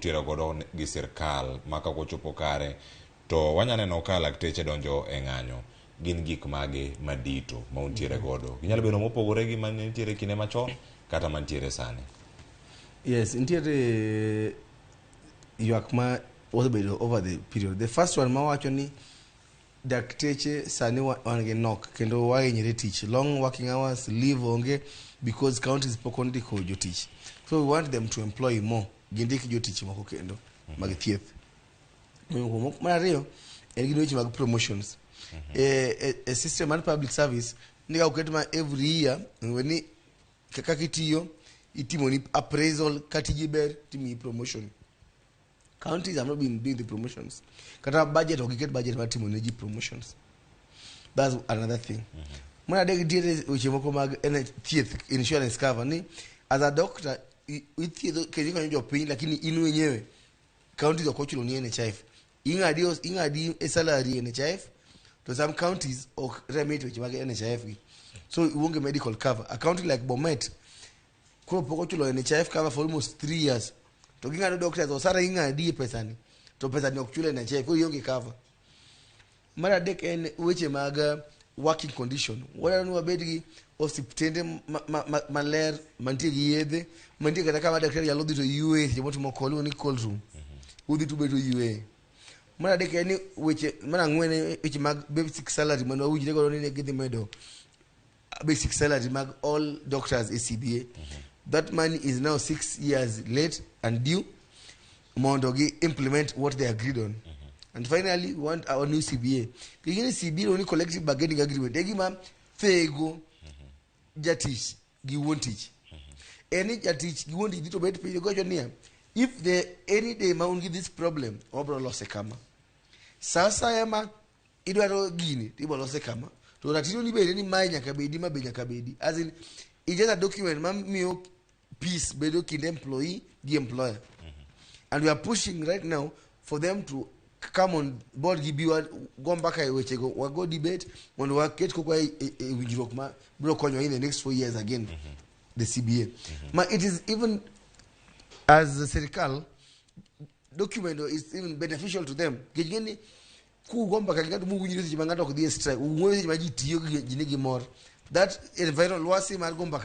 untiere godo gi sirkal maka kochopo kare to wanyaneno ka lakteche donjo e ng'anyo gin gik mage madito ma untiere godo ginyalo bedo mopogore gi mantiere kinde machon kata mantiere sani. Yes, intiere yuak ma wasebedo over the period. The first one mawacho ni dakteche sani wan gi nok kendo wahinyre tich, long working hours, leave onge because counties pok ondiko jotich, so we want them to employ more, gindik jotich moko kendo mag thieth. Mar ariyo en gin weche mag promotions. A system and public service nika uket ma every year weni kaka kitiyo itimoni appraisal, katiji ber timi promotion. Counties have not been doing the promotions. Kata budget or get budget ma timoni ji promotions. That's another thing. Mwana degi diete uche moko mag thieth insurance cover ni as a doctor ithiedho kenyi kanyo jopiny lakini inu wenyewe counties okochulo ni NHIF. Ingadi a salary NHIF to some counties or remit which mag NHIF. So you won't get medical cover. A county like Bomet ko pokochulo NHIF cover for almost 3 years. To ginga doctors osara ingadi pesani. To pesani okuchulo NHIF ko yonge cover. Mara dek en weche mag working condition. Wala nu abedgi osiptende maler mantie gi yedhe mantie kata kama daktari yalo dhi to UA jimoto mokolo ni cold room. Udhi to beto UA. Mara dek en weche mara ngwene weche mag basic salary mano ujire godo ni gidhi medo basic salary mag all doctors ACBA. That money is now 6 years late and due. Mondogi implement what they agreed on. And finally, we want our new CBA. Kigini CBA only collective bargaining agreement. Egi ma fego jatish gi won't teach. Any jatish gi won't teach to bet pay go jonia. If there any day ma ungi this problem, obro lose kama. Sasa yama idwaro gini tibo lose kama. To ratino ni be ni manya kabedi ma benya kabedi. As in it's just a document ma miyo peace bedo kinde employee the employer. And we are pushing right now for them to come on board gibiwa go back weche go we go debate when we get ko kwa winjirok ma bro konyo in the next 4 years again the CBA. Ma it is even as the serikal document is even beneficial to them. Gini ku gomba ka ngado mungu nyiri jimangado ko the strike. Umwe jimajitiyo gini gimor. That environment wasi mar gomba